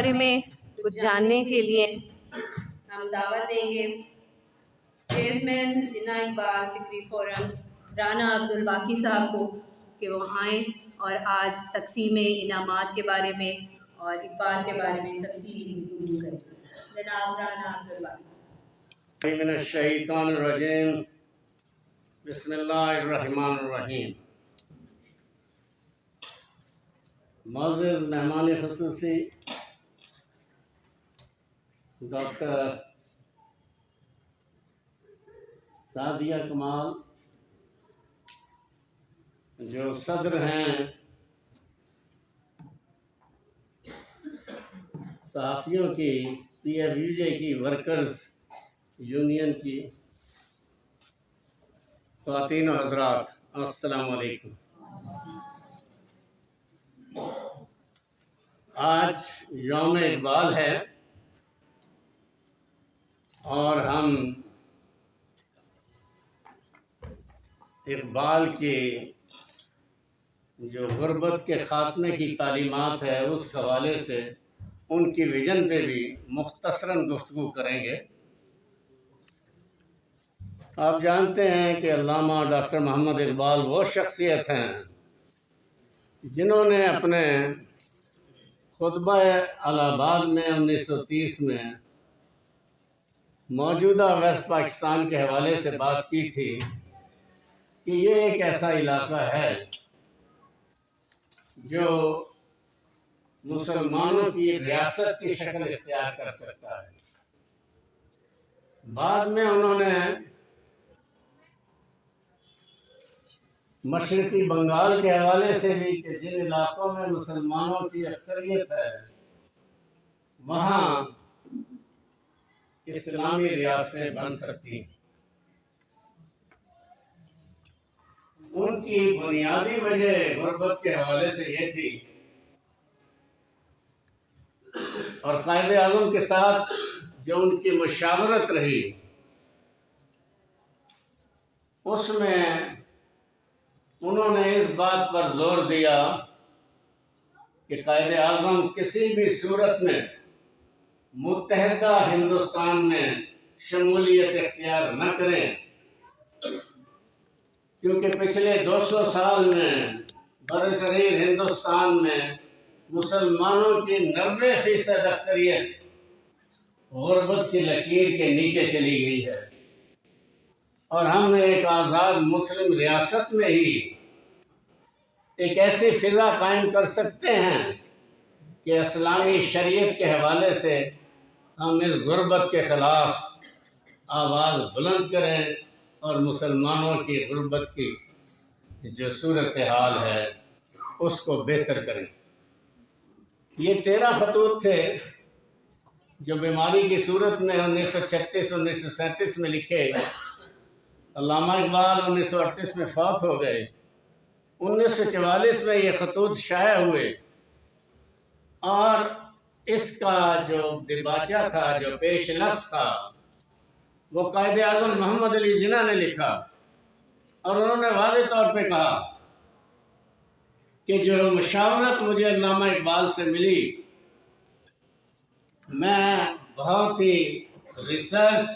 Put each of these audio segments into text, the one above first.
بارے میں کچھ جاننے کے لیے ہم دعوت دیں گے چیئرمین جناح اقبال فکری فورم رانا عبدالباقی صاحب کو کہ وہ آئیں اور آج تقسیم انعامات کے بارے میں اور اقبال کے بارے میں تفصیلی گفتگو کریں۔ جناب رانا عبدالباقی صاحب۔ من الشیطان الرجیم، بسم اللہ الرحمن الرحیم۔ معزز مہمان خصوصی ڈاکٹر سعدیہ کمال جو صدر ہیں صحافیوں کی PFUJ کی ورکرز یونین کی خواتین و حضرات، السلام علیکم۔ آج یوم اقبال ہے اور ہم اقبال کی جو غربت کے خاتمے کی تعلیمات ہے اس حوالے سے ان کی ویژن پہ بھی مختصراً گفتگو کریں گے۔ آپ جانتے ہیں کہ علامہ ڈاکٹر محمد اقبال وہ شخصیت ہیں جنہوں نے اپنے خطبہ الہ آباد میں 1930 میں موجودہ ویسٹ پاکستان کے حوالے سے بات کی تھی کہ یہ ایک ایسا علاقہ ہے جو مسلمانوں کی ریاست کی شکل اختیار کر سکتا ہے۔ بعد میں انہوں نے مشرقی بنگال کے حوالے سے بھی کہ جن علاقوں میں مسلمانوں کی اکثریت ہے وہاں اسلامی ریاستیں بن سکتی ہیں۔ ان کی بنیادی وجہ غربت کے حوالے سے یہ تھی اور قائد اعظم کے ساتھ جو ان کی مشاورت رہی اس میں انہوں نے اس بات پر زور دیا کہ قائد اعظم کسی بھی صورت میں متحدہ ہندوستان میں شمولیت اختیار نہ کریں، کیونکہ پچھلے 200 سال میں برصغیر ہندوستان میں مسلمانوں کی 90% اکثریت غربت کی لکیر کے نیچے چلی گئی ہے، اور ہم ایک آزاد مسلم ریاست میں ہی ایک ایسی فضا قائم کر سکتے ہیں کہ اسلامی شریعت کے حوالے سے ہم اس غربت کے خلاف آواز بلند کریں اور مسلمانوں کی غربت کی جو صورتحال ہے اس کو بہتر کریں۔ یہ 13 خطوط تھے جو بیماری کی صورت میں 1936-1937 میں لکھے۔ علامہ اقبال 1938 میں فوت ہو گئے۔ 1944 میں یہ خطوط شائع ہوئے اور اس کا جو دباچہ تھا، جو پیش لفظ تھا، وہ قائد اعظم محمد علی جناح نے لکھا، اور انہوں نے واضح طور پہ کہا کہ جو مشاورت مجھے علامہ اقبال سے ملی، میں بہت ہی ریسرچ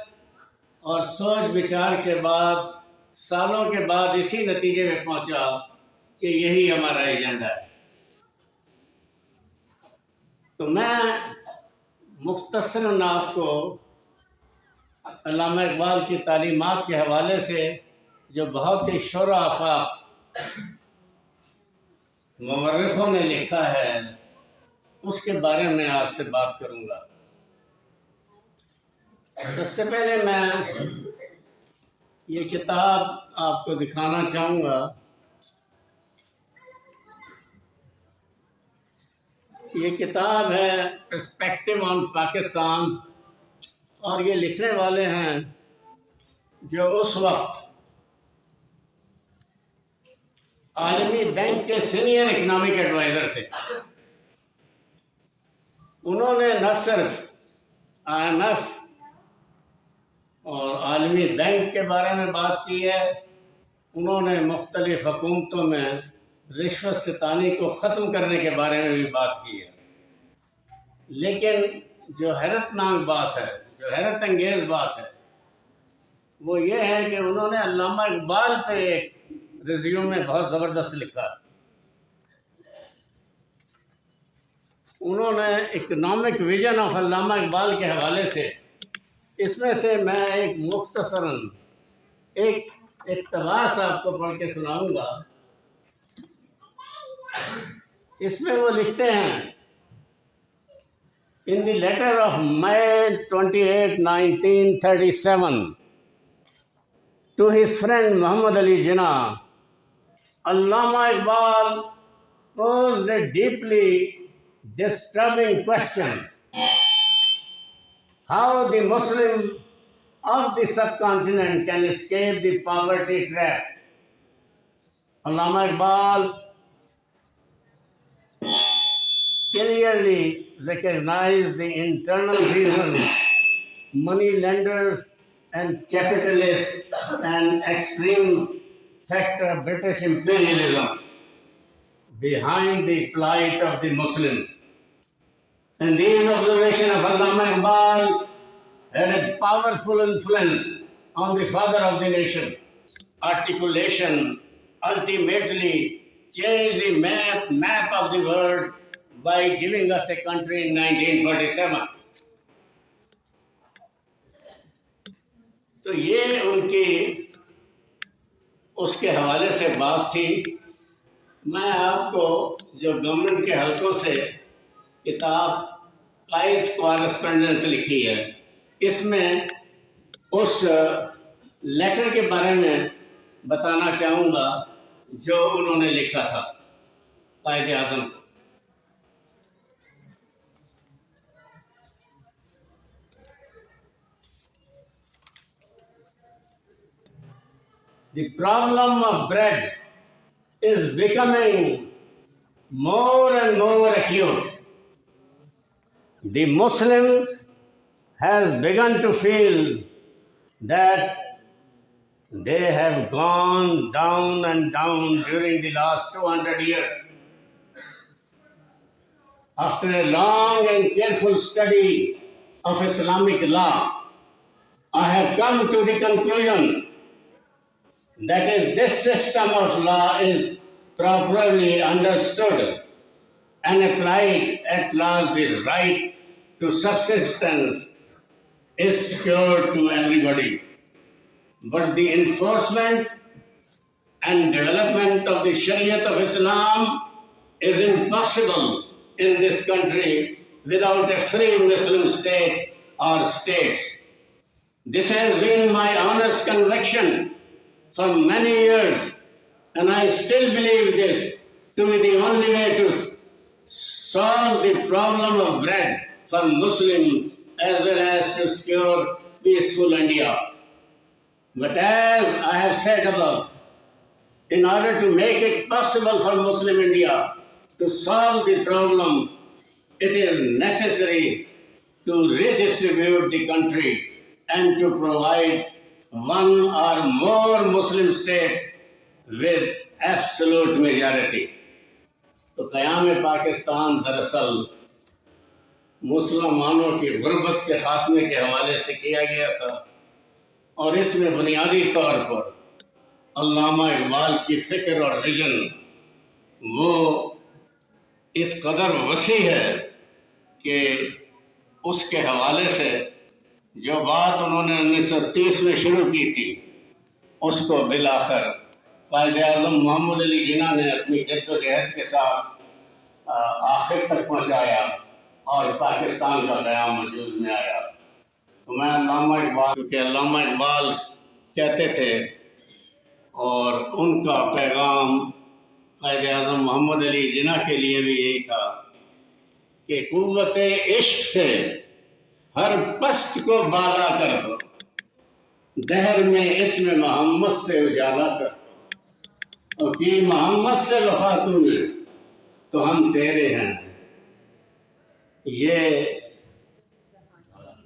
اور سوچ بچار کے بعد سالوں کے بعد اسی نتیجے میں پہنچا کہ یہی ہمارا ایجنڈا ہے۔ تو میں مختصراً آپ کو علامہ اقبال کی تعلیمات کے حوالے سے جو بہت ہی شرح آفاق مورخوں نے لکھا ہے اس کے بارے میں آپ سے بات کروں گا۔ سب سے پہلے میں یہ کتاب آپ کو دکھانا چاہوں گا۔ یہ کتاب ہے پرسپیکٹو آن پاکستان، اور یہ لکھنے والے ہیں جو اس وقت عالمی بینک کے سینئر اکنامک ایڈوائزر تھے۔ انہوں نے نہ صرف IMF اور عالمی بینک کے بارے میں بات کی ہے، انہوں نے مختلف حکومتوں میں رشوت ستانی کو ختم کرنے کے بارے میں بھی بات کی ہے۔ لیکن جو حیرت ناک بات ہے، جو حیرت انگیز بات ہے، وہ یہ ہے کہ انہوں نے علامہ اقبال پہ ایک ریزیومے بہت زبردست لکھا. انہوں نے اکنامک ویژن آف علامہ اقبال کے حوالے سے، اس میں سے میں ایک مختصراً ایک اقتباس آپ کو پڑھ کے سناؤں گا. اس میں وہ لکھتے ہیں: In the letter of May 28, 1937, to his friend Muhammad Ali Jinnah, Allama Iqbal posed a deeply disturbing question: how the Muslim of the subcontinent can escape the poverty trap. Allama Iqbal clearly recognized the internal reasons money lenders and capitalists and extreme factor British imperialism behind the plight of the Muslims. And these observations of Allama Iqbal had a powerful influence on the father of the nation. Articulation ultimately changed the map of the world by giving us a country in 1947. تو یہ ان کی اس کے حوالے سے بات تھی. میں آپ کو جو گورنمنٹ کے حلقوں سے کتاب قائد's کورسپونڈنس لکھی ہے، اس میں اس لیٹر کے بارے میں بتانا چاہوں گا جو انہوں نے لکھا تھا قائد اعظم کو. The problem of bread is becoming more and more acute. The Muslims has begun to feel that they have gone down and down during the last 200 years. After a long and careful study of Islamic law, I have come to the conclusion that if this system of law is properly understood and applied, at last the right to subsistence is secured to everybody. But the enforcement and development of the Shariat of Islam is impossible in this country without a free Muslim state or states. This has been my honest conviction for many years, and I still believe this to be the only way to solve the problem of bread for Muslims as well as to secure peaceful India. But as I have said above, in order to make it possible for Muslim India to solve the problem, it is necessary to redistribute the country and to provide one or more Muslim states with absolute majority. تو قیام پاکستان دراصل مسلمانوں کی غربت کے خاتمے کے حوالے سے کیا گیا تھا، اور اس میں بنیادی طور پر علامہ اقبال کی فکر اور ویژن وہ اس قدر وسیع ہے کہ اس کے حوالے سے جو بات انہوں نے 1930 میں شروع کی تھی، اس کو بالآخر قائد اعظم محمد علی جناح نے اپنی جد و جہد کے ساتھ آخر تک پہنچایا اور پاکستان کا قیام وجود میں آیا. تو میں علامہ اقبال، کیونکہ علامہ اقبال کہتے تھے اور ان کا پیغام قائد اعظم محمد علی جناح کے لیے بھی یہی تھا کہ قوت عشق سے ہر پست کو بالا کر دو، دہر میں اسم محمد سے اجالا کر دو، اور کی محمد سے وفا تو نے تو ہم تیرے ہیں. یہ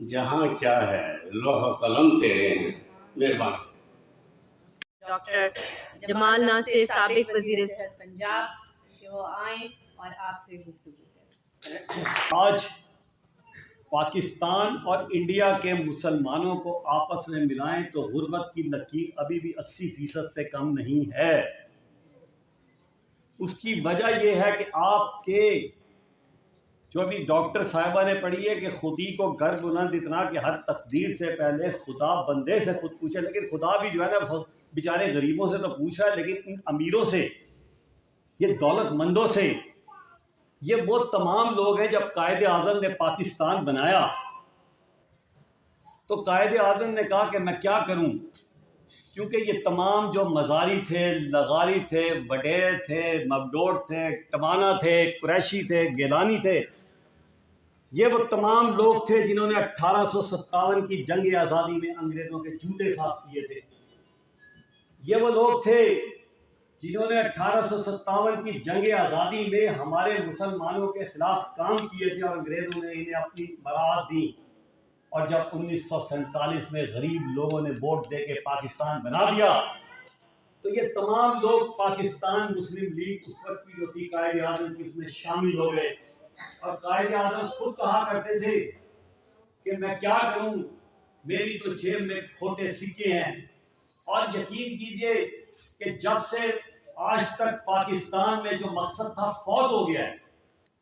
جہاں کیا ہے لوح و قلم تیرے ہیں. مہربانی. ڈاکٹر جمال ناصر سابق وزیر صحت پنجاب کہ وہ آئیں اور آپ سے گفتگو کریں. آج پاکستان اور انڈیا کے مسلمانوں کو آپس میں ملائیں تو غربت کی لکیر ابھی بھی 80% سے کم نہیں ہے۔ اس کی وجہ یہ ہے کہ آپ کے جو ابھی ڈاکٹر صاحبہ نے پڑھی ہے کہ خودی کو گر بلند اتنا کہ ہر تقدیر سے پہلے خدا بندے سے خود پوچھے، لیکن خدا بھی جو ہے نا بیچارے غریبوں سے تو پوچھ رہا ہے، لیکن ان امیروں سے، یہ دولت مندوں سے، یہ وہ تمام لوگ ہیں۔ جب قائد اعظم نے پاکستان بنایا تو قائد اعظم نے کہا کہ میں کیا کروں، کیونکہ یہ تمام جو مزاری تھے، لغاری تھے، وڈیرے تھے، مبڈوٹ تھے، ٹمانا تھے، قریشی تھے، گیلانی تھے، یہ وہ تمام لوگ تھے جنہوں نے 1857 کی جنگ آزادی میں انگریزوں کے جوتے صاف کیے تھے۔ یہ وہ لوگ تھے جنہوں نے 1857 کی جنگ آزادی میں ہمارے مسلمانوں کے خلاف کام کیے تھے اور انگریزوں نے انہیں اپنی برات دی، اور جب 1947 میں غریب لوگوں نے ووٹ دے کے پاکستان بنا دیا تو یہ تمام لوگ پاکستان مسلم لیگ اس وقت کی جو تھی قائد اعظم کی، اس میں شامل ہو گئے۔ اور قائد اعظم خود کہا کرتے تھے کہ میں کیا کروں، میری تو جیب میں کھوٹے سکے ہیں۔ اور یقین کیجئے کہ جب سے آج تک پاکستان میں جو مقصد تھا فوت ہو گیا ہے،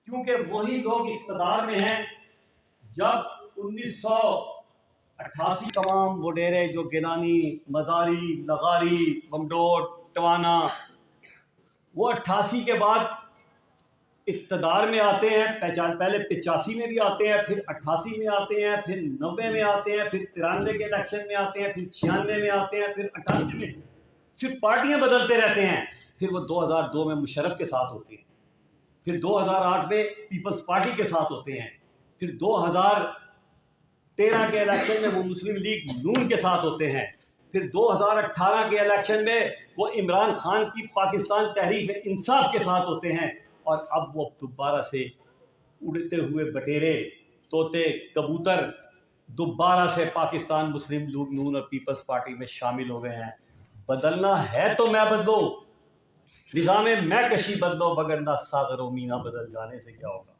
کیونکہ وہی لوگ اقتدار میں ہیں۔ جب 1988 تمام وڈیرے جو گیلانی، مزاری، لغاری، بمڈوٹ، ٹوانا، وہ 88 کے بعد اقتدار میں آتے ہیں، پہلے 85 میں بھی آتے ہیں، پھر 88 میں آتے ہیں، پھر 90 میں آتے ہیں، پھر 93 کے الیکشن میں آتے ہیں، پھر 96 میں آتے ہیں، پھر 98 میں، صرف پارٹیاں بدلتے رہتے ہیں۔ پھر وہ 2002 میں مشرف کے ساتھ ہوتے ہیں، پھر 2008 میں پیپلز پارٹی کے ساتھ ہوتے ہیں، پھر 2013 کے الیکشن میں وہ مسلم لیگ نون کے ساتھ ہوتے ہیں، پھر 2018 کے الیکشن میں وہ عمران خان کی پاکستان تحریک انصاف کے ساتھ ہوتے ہیں، اور اب وہ دوبارہ سے اڑتے ہوئے بٹیرے، طوطے، کبوتر دوبارہ سے پاکستان مسلم لیگ نون اور پیپلز پارٹی میں شامل ہو گئے ہیں۔ بدلنا ہے تو میں بدلو، نظام میں کشی بدلو، وگرنہ ساغر و مینا بدل جانے سے کیا ہوگا۔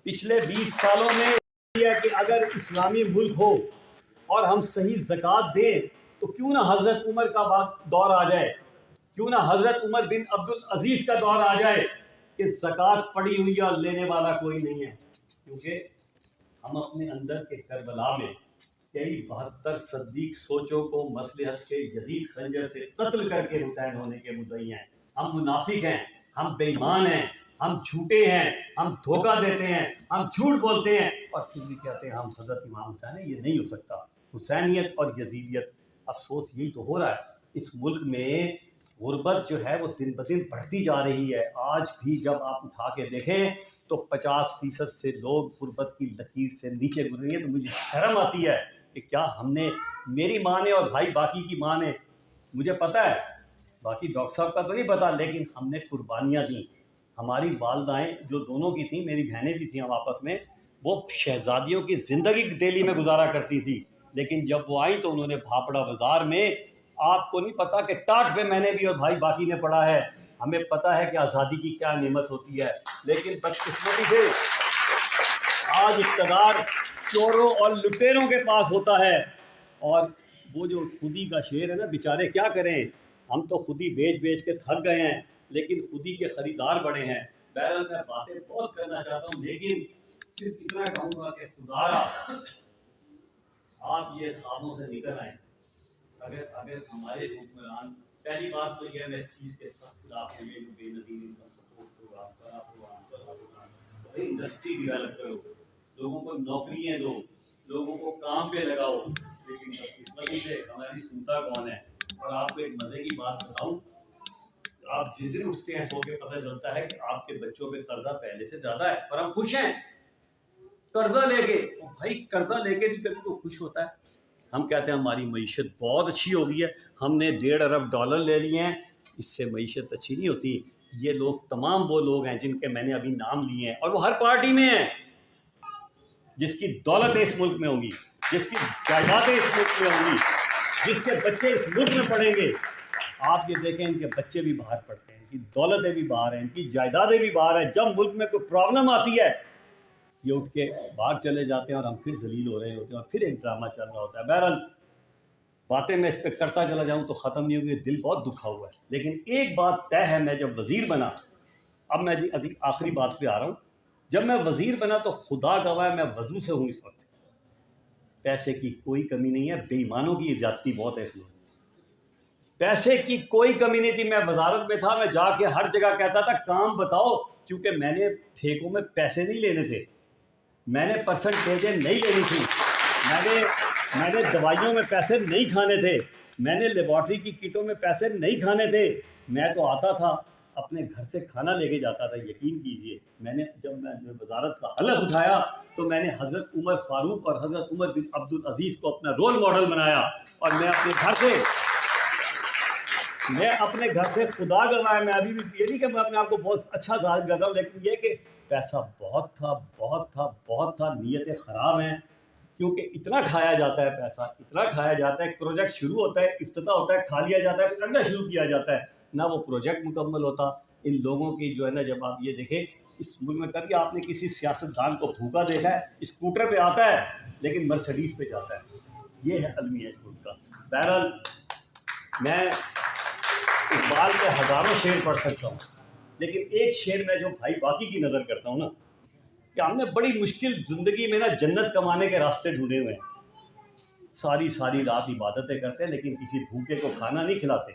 پچھلے 20 سالوں میں یہ ہے کہ اگر اسلامی ملک ہو اور ہم صحیح زکوٰۃ دیں تو کیوں نہ حضرت عمر کا دور آ جائے، کیوں نہ حضرت عمر بن عبدالعزیز کا دور آ جائے کہ زکوٰۃ پڑی ہوئی اور لینے والا کوئی نہیں ہے۔ کیونکہ ہم اپنے اندر کے کربلا میں کئی 72 صدیق سوچوں کو مصلحت کے یزید خنجر سے قتل کر کے حسین ہونے کے مدعی ہیں۔ ہم منافق ہیں، ہم بے ایمان ہیں، ہم جھوٹے ہیں، ہم دھوکہ دیتے ہیں، ہم جھوٹ بولتے ہیں، اور پھر بھی کہتے ہیں ہم حضرت امام حسین ہیں۔ یہ نہیں ہو سکتا۔ حسینیت اور یزیدیت، افسوس یہی تو ہو رہا ہے اس ملک میں۔ غربت جو ہے وہ دن بدن بڑھتی جا رہی ہے۔ آج بھی جب آپ اٹھا کے دیکھیں تو 50% سے لوگ غربت کی لکیر سے نیچے گزر رہے ہیں۔ تو مجھے شرم آتی ہے کہ کیا ہم نے، میری ماں نے اور بھائی باقی کی ماں نے، مجھے پتہ ہے باقی ڈاکٹر صاحب کا تو نہیں پتہ، لیکن ہم نے قربانیاں دیں۔ ہماری والدائیں جو دونوں کی تھیں، میری بہنیں بھی تھیں، ہم آپس میں، وہ شہزادیوں کی زندگی دہلی میں گزارا کرتی تھی، لیکن جب وہ آئیں تو انہوں نے بھاپڑا بازار میں، آپ کو نہیں پتا کہ ٹاٹ پہ میں نے بھی اور بھائی باقی نے پڑھا ہے، ہمیں پتہ ہے کہ آزادی کی کیا نعمت ہوتی ہے، لیکن بدقسمتی سے آج اقتدار چوروں اور لٹیروں کے پاس ہوتا ہے۔ اور وہ جو خودی کا شعر ہے نا، بیچارے کیا کریں، ہم تو خودی بیچ بیچ کے تھک گئے ہیں، لیکن خودی کے خریدار بڑے ہیں۔ بہرحال میں باتیں بہت کرنا چاہتا ہوں، لیکن صرف اتنا کہوں گا کہ خدایا آپ یہ خوابوں سے نکل آئیں۔ اگر ہمارے حکمران، پہلی بات تو یہ ہے میں اس چیز کے سخت خلاف ہوں، یہ جو Benazir income support program, industry develop کرو، لوگوں کو نوکریاں دو، لوگوں کو کام پہ لگاؤ، لیکن بدقسمتی سے ہماری سنتا کون ہے۔ اور آپ کو ایک مزے کی بات بتاؤں، آپ جس دن اٹھتے ہیں سو کے پتہ چلتا ہے کہ آپ کے بچوں پہ قرضہ پہلے سے زیادہ ہے، اور ہم خوش ہیں قرضہ لے کے۔ بھائی قرضہ لے کے بھی کبھی کوئی خوش ہوتا ہے؟ ہم کہتے ہیں ہماری معیشت بہت اچھی ہو گئی ہے، ہم نے $1.5 ارب لے لیے ہیں، اس سے معیشت اچھی نہیں ہوتی۔ یہ لوگ تمام وہ لوگ ہیں جن کے میں نے ابھی نام لیے ہیں، اور وہ ہر پارٹی میں ہیں، جس کی دولت اس ملک میں ہوگی، جس کی جائیدادیں اس ملک میں ہوں گی، جس کے بچے اس ملک میں پڑھیں گے۔ آپ یہ دیکھیں ان کے بچے بھی باہر پڑھتے ہیں، ان کی دولتیں بھی باہر ہیں، ان کی جائیدادیں بھی باہر ہیں۔ جب ملک میں کوئی پرابلم آتی ہے یہ اٹھ کے باہر چلے جاتے ہیں اور ہم پھر ذلیل ہو رہے ہوتے ہیں اور پھر ایک ڈرامہ چل رہا ہوتا ہے. بہرحال باتیں میں اس پہ کرتا چلا جاؤں تو ختم نہیں ہوگی, دل بہت دکھا ہوا ہے. لیکن ایک بات طے ہے, میں جب وزیر بنا, اب میں آخری بات پہ آ رہا ہوں, جب میں وزیر بنا تو خدا گواہ ہے میں وضو سے ہوں اس وقت. پیسے کی کوئی کمی نہیں ہے, بے ایمانوں کی زیادتی بہت ہے اس میں. پیسے کی کوئی کمی نہیں تھی. میں وزارت میں تھا, میں جا کے ہر جگہ کہتا تھا کام بتاؤ, کیونکہ میں نے ٹھیکوں میں پیسے نہیں لینے تھے, میں نے پرسنٹیجیں نہیں لینی تھی, میں نے دوائیوں میں پیسے نہیں کھانے تھے, میں نے لیبارٹری کی کٹوں میں پیسے نہیں کھانے تھے. میں تو آتا تھا اپنے گھر سے کھانا لے کے جاتا تھا. یقین کیجئے جب میں نے وزارت کا حلف اٹھایا تو میں نے حضرت عمر فاروق اور حضرت عمر بن عبدالعزیز کو اپنا رول ماڈل بنایا, اور میں اپنے گھر سے خدا گواہ ہے, میں ابھی بھی یہ نہیں کہ میں اپنے آپ کو بہت اچھا ظاہر کر رہا ہوں, لیکن یہ کہ پیسہ بہت تھا. نیتیں خراب ہیں کیونکہ اتنا کھایا جاتا ہے پیسہ, اتنا کھایا جاتا ہے. ایک پروجیکٹ شروع ہوتا ہے, افتتاح ہوتا ہے, کھا لیا جاتا ہے, پھر اگلا شروع کیا جاتا ہے, نہ وہ پروجیکٹ مکمل ہوتا. ان لوگوں کی جو ہے نا, جب آپ یہ دیکھیں اس ملک میں کبھی آپ نے کسی سیاستدان کو بھوکا دیکھا ہے؟ اسکوٹر پہ آتا ہے لیکن مرسڈیز پہ جاتا ہے. یہ ہے المیہ اس ملک کا. بہرحال میں اقبال کے ہزاروں شعر پڑھ سکتا ہوں, لیکن ایک شعر میں جو بھائی باقی کی نظر کرتا ہوں نا, کہ ہم نے بڑی مشکل زندگی میں نا جنت کمانے کے راستے ڈھونڈے ہوئے ہیں. ساری رات عبادتیں کرتے ہیں لیکن کسی بھوکے کو کھانا نہیں کھلاتے.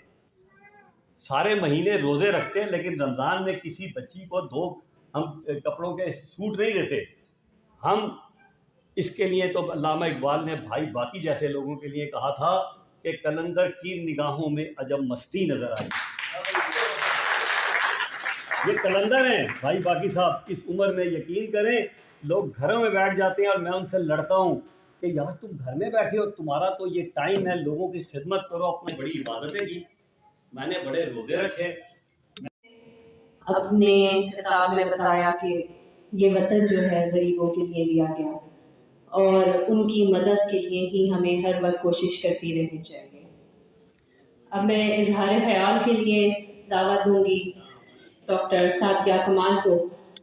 سارے مہینے روزے رکھتے ہیں لیکن رمضان میں کسی بچی کو 2 ہم کپڑوں کے سوٹ نہیں دیتے. ہم اس کے لیے تو علامہ اقبال نے بھائی باقی جیسے لوگوں کے لیے کہا تھا کہ کلندر کی نگاہوں میں عجب مستی نظر آئی. یہ کلندر ہیں بھائی باقی صاحب. اس عمر میں یقین کریں لوگ گھروں میں بیٹھ جاتے ہیں اور میں ان سے لڑتا ہوں کہ یار تم گھر میں بیٹھے ہو, تمہارا تو یہ ٹائم ہے, لوگوں کی خدمت کرو, اپنی بڑی عبادتیں کی. میں نے بڑے روزے رکھے. اپنے خطاب میں بتایا کہ یہ وطن جو ہے غریبوں کے لیے لیا گیا اور ان کی مدد کے لیے ہی ہمیں ہر وقت کوشش کرتی رہنی چاہیے. اب میں اظہار خیال کے لیے دعوت دوں گی ڈاکٹر سعدیہ کمال کو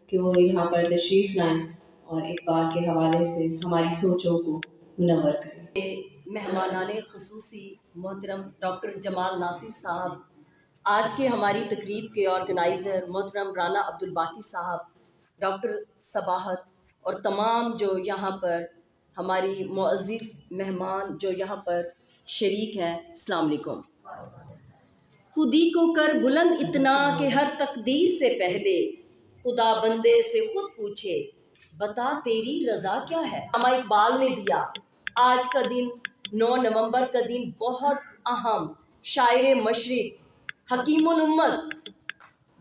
کہ وہ یہاں پر تشریف لائیں اور اقبال کے حوالے سے ہماری سوچوں کو منور کریں. مہمانان خصوصی محترم ڈاکٹر جمال ناصر صاحب, آج کے ہماری تقریب کے آرگنائزر محترم رانا عبدالباقی صاحب, ڈاکٹر صباحت اور تمام جو یہاں پر ہماری معزز مہمان جو یہاں پر شریک ہیں, السلام علیکم. خودی کو کر بلند اتنا کہ ہر تقدیر سے پہلے خدا بندے سے خود پوچھے بتا تیری رضا کیا ہے. علامہ اقبال نے دیا. آج کا دن 9 نومبر کا دن بہت اہم. شاعر مشرق, حکیم الامت,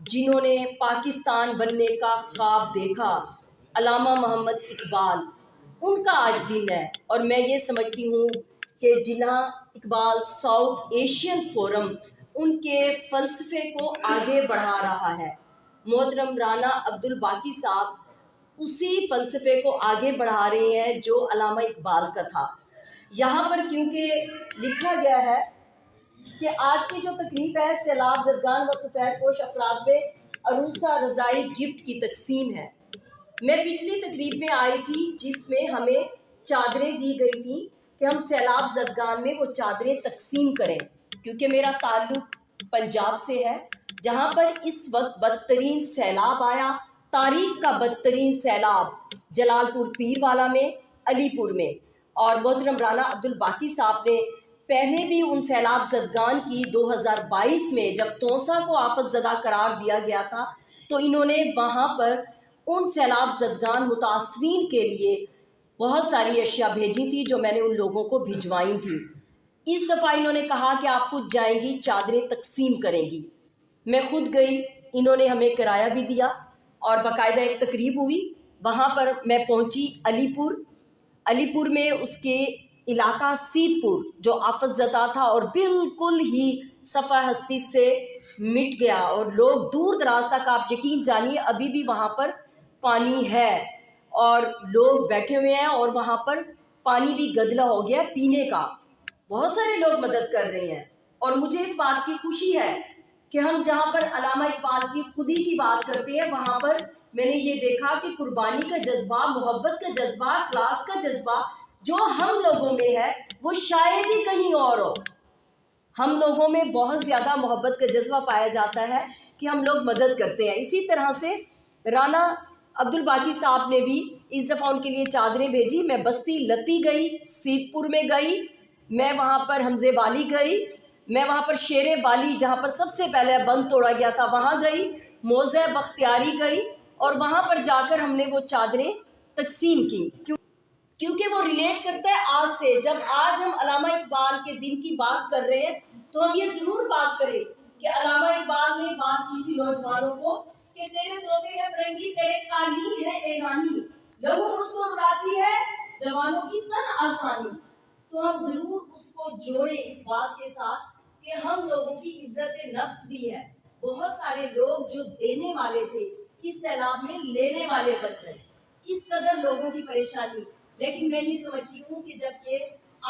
جنہوں نے پاکستان بننے کا خواب دیکھا, علامہ محمد اقبال, ان کا آج دن ہے. اور میں یہ سمجھتی ہوں کہ جناح اقبال ساؤتھ ایشین فورم ان کے فلسفے کو آگے بڑھا رہا ہے. محترم رانا عبدالباقی صاحب اسی فلسفے کو آگے بڑھا رہے ہیں جو علامہ اقبال کا تھا. یہاں پر کیونکہ لکھا گیا ہے کہ آج کی جو تقریب ہے سیلاب زدگان و سفید پوش افراد میں عروسہ رضائی گفٹ کی تقسیم ہے. میں پچھلی تقریب میں آئی تھی جس میں ہمیں چادریں دی گئی تھیں کہ ہم سیلاب زدگان میں وہ چادریں تقسیم کریں, کیونکہ میرا تعلق پنجاب سے ہے جہاں پر اس وقت بدترین سیلاب آیا, تاریخ کا بدترین سیلاب جلال پور پیر والا میں, علی پور میں. اور محترم رانا عبدالباقی صاحب نے پہلے بھی ان سیلاب زدگان کی 2022 میں جب توسا کو آفت زدہ قرار دیا گیا تھا تو انہوں نے وہاں پر ان سیلاب زدگان متاثرین کے لیے بہت ساری اشیاء بھیجی تھی جو میں نے ان لوگوں کو بھجوائی تھی. اس دفعہ انہوں نے کہا کہ آپ خود جائیں گی, چادریں تقسیم کریں گی. میں خود گئی, انہوں نے ہمیں کرایہ بھی دیا اور باقاعدہ ایک تقریب ہوئی. وہاں پر میں پہنچی علی پور میں اس کے علاقہ سید پور جو آفت زدہ تھا اور بالکل ہی صفحہ ہستی سے مٹ گیا, اور لوگ دور دراز تک, آپ یقین جانیے ابھی بھی وہاں پر پانی ہے اور لوگ بیٹھے ہوئے ہیں اور وہاں پر پانی بھی گدلا ہو گیا پینے کا. بہت سارے لوگ مدد کر رہے ہیں اور مجھے اس بات کی خوشی ہے کہ ہم جہاں پر علامہ اقبال کی خودی کی بات کرتے ہیں وہاں پر میں نے یہ دیکھا کہ قربانی کا جذبہ، محبت کا جذبہ، اخلاص کا جذبہ جو ہم لوگوں میں ہے وہ شاید ہی کہیں اور ہو۔ ہم لوگوں میں بہت زیادہ محبت کا جذبہ پایا جاتا ہے کہ ہم لوگ مدد کرتے ہیں۔ اسی طرح سے رانا عبدالباقی صاحب نے بھی اس دفعہ ان کے لیے چادریں بھیجی۔ میں بستی لتی گئی، سیت پور میں گئی، میں وہاں پر حمزے والی گئی، میں وہاں پر شیر والی جہاں پر سب سے پہلے بند توڑا گیا تھا وہاں گئی، موضع بختیاری گئی، اور وہاں پر جا کر ہم نے وہ چادریں تقسیم کی، کیونکہ وہ ریلیٹ کرتا ہے آج سے۔ جب آج ہم علامہ اقبال کے دن کی بات کر رہے ہیں تو ہم یہ ضرور بات کریں کہ علامہ اقبال نے بات کی تھی نوجوانوں کو کہ تیرے صوفے ہے فرنگی، تیرے قالی ہے ایرانی، لہو مجھ کو اڑاتی ہے جوانوں کی تن آسانی۔ تو ہم ضرور اس کو جوڑیں اس بات کے ساتھ کہ ہم لوگوں کی عزت نفس بھی ہے۔ بہت سارے لوگ جو دینے والے تھے اس سیلاب میں لینے والے بن گئے، اس قدر لوگوں کی پریشانی۔ لیکن میں یہ سمجھتی ہوں کہ جب یہ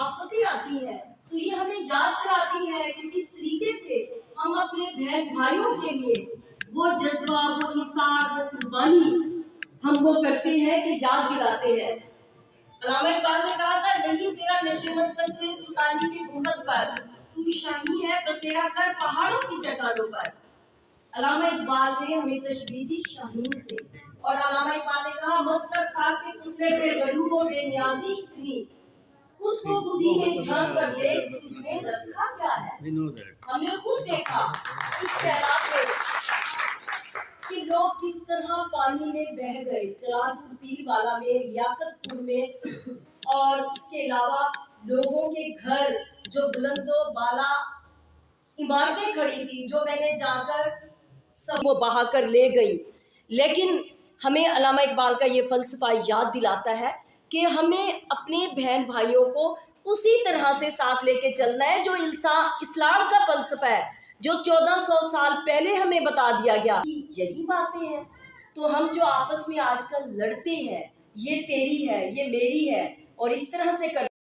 آفتیں آتی ہیں تو یہ ہمیں یاد کراتی ہے کہ کس طریقے سے ہم اپنے بہن بھائیوں کے لیے وہ جذبہ، وہ ایثار، وہ قربانی ہم وہ کرتے ہیں کہ یاد دلاتے ہیں۔ علامہ اقبال نے کہا تھا نہیں تیرا نشیمن قصر سلطانی کے گنبد پر، تو شاہی ہے بسیرا کر پہاڑوں کی چٹانوں پر۔ علامہ اقبال نے ہمیں تشبیہ دی شاہین سے، اور علامہ اقبال نے کہا مت کر خاک کے پتلے پہ غرور و بے نیازی اتنی، خود کو خودی میں جھانک کر دیکھ تجھ میں رکھا کیا ہے۔ ہم نے خود دیکھا اس سیلاب میں کہ لوگ کس طرح پانی میں بہہ گئے، جلال پور پیر والا میں، لیاقت پور میں، اور اس کے علاوہ لوگوں کے گھر جو بلند و بالا عمارتیں کھڑی تھی جو میں نے جا کر سب وہ بہا کر لے گئی۔ لیکن ہمیں علامہ اقبال کا یہ فلسفہ یاد دلاتا ہے کہ ہمیں اپنے بہن بھائیوں کو اسی طرح سے ساتھ لے کے چلنا ہے جو اسلام کا فلسفہ ہے، جو 1400 سال پہلے ہمیں بتا دیا گیا۔ یہی باتیں ہیں تو ہم جو آپس میں آج کل لڑتے ہیں، یہ تیری ہے، یہ میری ہے، اور اس طرح سے